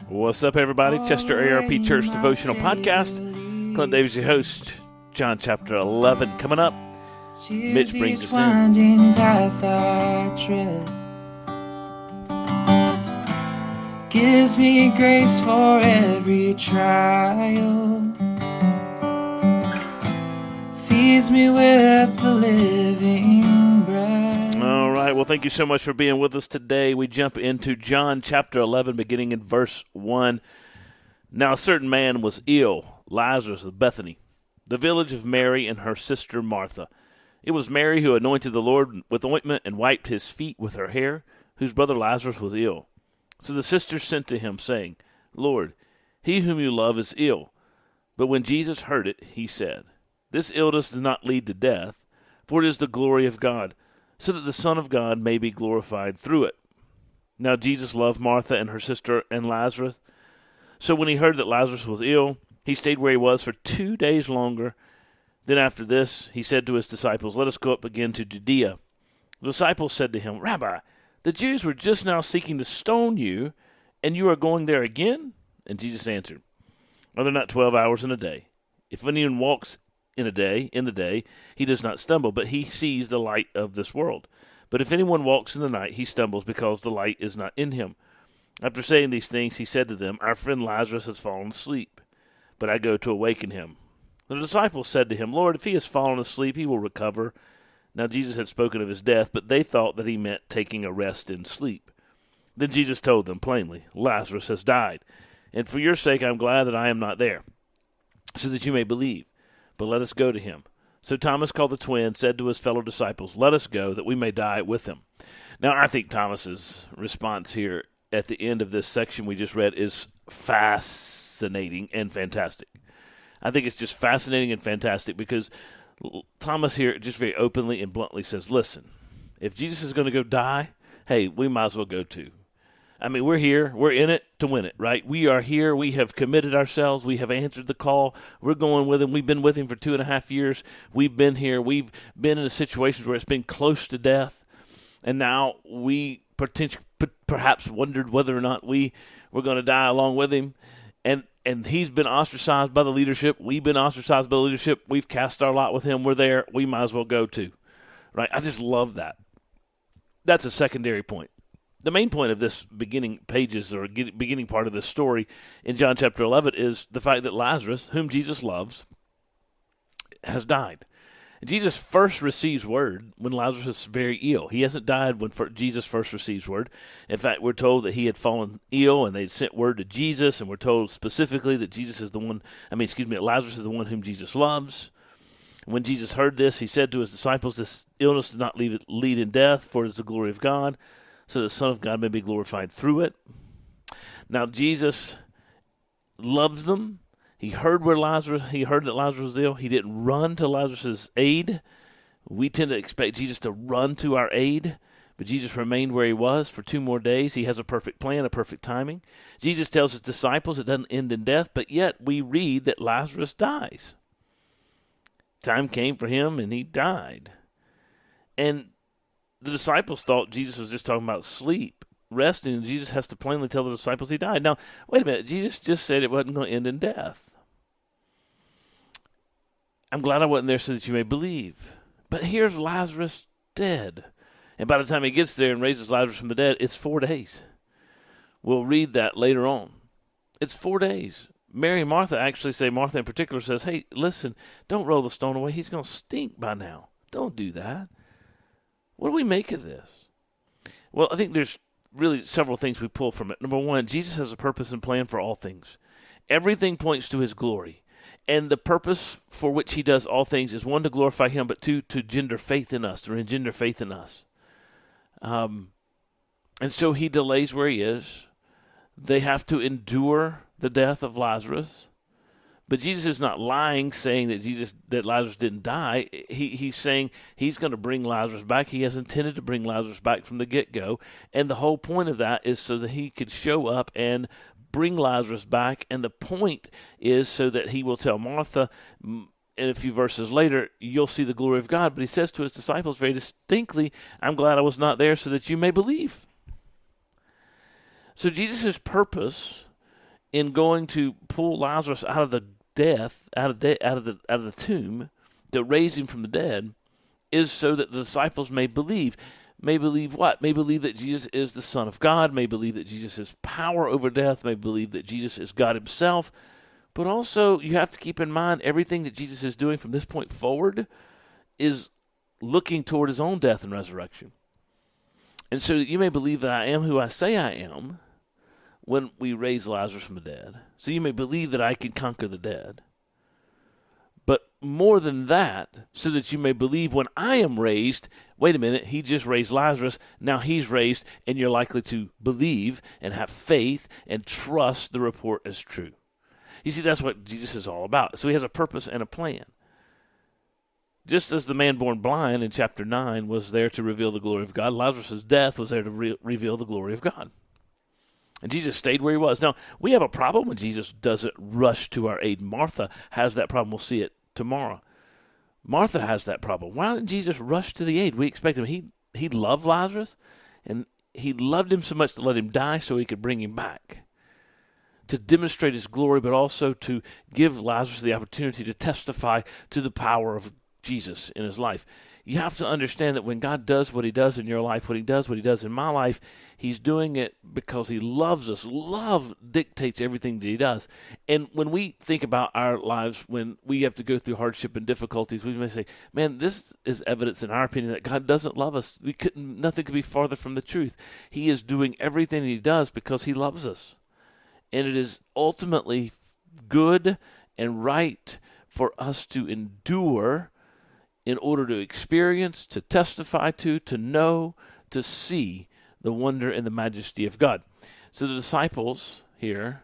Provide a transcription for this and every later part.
What's up, everybody? Chester ARP Church Devotional Podcast. Clint Davis, your host. John chapter 11 coming up. Mitch brings us in. Path I tread gives me grace for every trial, feeds me with the living bread. All right, well, thank you so much for being with us today. We jump into John chapter 11, beginning in verse 1. Now a certain man was ill, Lazarus of Bethany, the village of Mary and her sister Martha. It was Mary who anointed the Lord with ointment and wiped his feet with her hair, whose brother Lazarus was ill. So the sisters sent to him, saying, Lord, he whom you love is ill. But when Jesus heard it, he said, This illness does not lead to death, for it is the glory of God, so that the Son of God may be glorified through it. Now Jesus loved Martha and her sister and Lazarus. So when he heard that Lazarus was ill, he stayed where he was for 2 days longer. Then after this, he said to his disciples, Let us go up again to Judea. The disciples said to him, Rabbi, the Jews were just now seeking to stone you, and you are going there again? And Jesus answered, Are there not 12 hours in a day? If anyone walks in the day, he does not stumble, but he sees the light of this world. But if anyone walks in the night, he stumbles because the light is not in him. After saying these things, he said to them, Our friend Lazarus has fallen asleep, but I go to awaken him. The disciples said to him, Lord, if he has fallen asleep, he will recover. Now Jesus had spoken of his death, but they thought that he meant taking a rest in sleep. Then Jesus told them plainly, Lazarus has died, and for your sake I am glad that I am not there, so that you may believe. But let us go to him. So Thomas, called the twin, said to his fellow disciples, Let us go, that we may die with him. Now I think Thomas's response here at the end of this section we just read is fascinating and fantastic. I think it's just fascinating and fantastic because Thomas here just very openly and bluntly says, listen, if Jesus is going to go die, hey, we might as well go too. I mean, we're here. We're in it to win it, right? We are here. We have committed ourselves. We have answered the call. We're going with him. We've been with him for 2.5 years. We've been here. We've been in situations where it's been close to death. And now we perhaps wondered whether or not we were going to die along with him. And he's been ostracized by the leadership. We've been ostracized by the leadership. We've cast our lot with him. We're there. We might as well go too, right? I just love that. That's a secondary point. The main point of this beginning pages or beginning part of this story in John chapter 11 is the fact that Lazarus, whom Jesus loves, has died. Jesus first receives word when Lazarus is very ill. He hasn't died when Jesus first receives word. In fact, we're told that he had fallen ill and they'd sent word to Jesus, and we're told specifically that Lazarus is the one whom Jesus loves. When Jesus heard this, he said to his disciples, This illness does not lead in death, for it is the glory of God, so that the Son of God may be glorified through it. Now, Jesus loves them. He heard that Lazarus was ill. He didn't run to Lazarus' aid. We tend to expect Jesus to run to our aid, but Jesus remained where he was for 2 more days. He has a perfect plan, a perfect timing. Jesus tells his disciples it doesn't end in death, but yet we read that Lazarus dies. Time came for him, and he died. And the disciples thought Jesus was just talking about sleep, resting, and Jesus has to plainly tell the disciples he died. Now, wait a minute. Jesus just said it wasn't going to end in death. I'm glad I wasn't there so that you may believe. But here's Lazarus dead. And by the time he gets there and raises Lazarus from the dead, it's 4 days. We'll read that later on. It's 4 days. Mary and Martha actually say, Martha in particular says, hey, listen, don't roll the stone away. He's going to stink by now. Don't do that. What do we make of this? Well, I think there's really several things we pull from it. Number one, Jesus has a purpose and plan for all things. Everything points to his glory. And the purpose for which he does all things is, one, to glorify him, but two, to engender faith in us. And so he delays where he is. They have to endure the death of Lazarus. But Jesus is not lying, saying that Lazarus didn't die. He's saying he's going to bring Lazarus back. He has intended to bring Lazarus back from the get-go. And the whole point of that is so that he could show up and bring Lazarus back. And the point is so that he will tell Martha, in a few verses later, you'll see the glory of God. But he says to his disciples very distinctly, I'm glad I was not there so that you may believe. So Jesus' purpose in going to pull Lazarus out of the tomb, to raise him from the dead, is so that the disciples may believe. May believe what? May believe that Jesus is the Son of God, may believe that Jesus has power over death, may believe that Jesus is God himself. But also, you have to keep in mind everything that Jesus is doing from this point forward is looking toward his own death and resurrection. And so that you may believe that I am who I say I am when we raise Lazarus from the dead. So you may believe that I can conquer the dead. But more than that, so that you may believe when I am raised, wait a minute, he just raised Lazarus, now he's raised, and you're likely to believe and have faith and trust the report as true. You see, that's what Jesus is all about. So he has a purpose and a plan. Just as the man born blind in chapter 9 was there to reveal the glory of God, Lazarus' death was there to reveal the glory of God. And Jesus stayed where he was. Now, we have a problem when Jesus doesn't rush to our aid. Martha has that problem. We'll see it tomorrow. Martha has that problem. Why didn't Jesus rush to the aid? We expect him. He loved Lazarus, and he loved him so much to let him die so he could bring him back, to demonstrate his glory, but also to give Lazarus the opportunity to testify to the power of Jesus in his life. You have to understand that when God does what he does in your life, when he does what he does in my life, he's doing it because he loves us. Love dictates everything that he does. And when we think about our lives, when we have to go through hardship and difficulties, we may say, man, this is evidence in our opinion that God doesn't love us. Nothing could be farther from the truth. He is doing everything he does because he loves us. And it is ultimately good and right for us to endure in order to experience, to testify to know, to see the wonder and the majesty of God. So the disciples here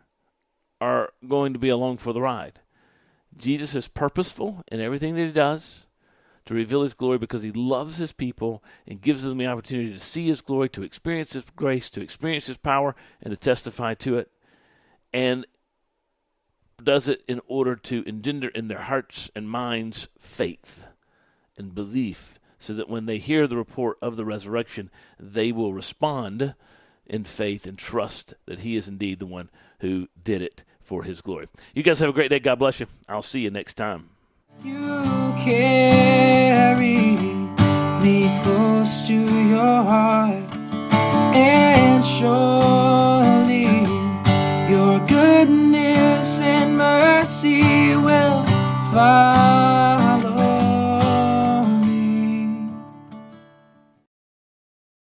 are going to be along for the ride. Jesus is purposeful in everything that he does to reveal his glory because he loves his people and gives them the opportunity to see his glory, to experience his grace, to experience his power, and to testify to it. And does it in order to engender in their hearts and minds faith and belief, so that when they hear the report of the resurrection, they will respond in faith and trust that he is indeed the one who did it for his glory. You guys have a great day. God bless you. I'll see you next time. You carry me close to your heart and show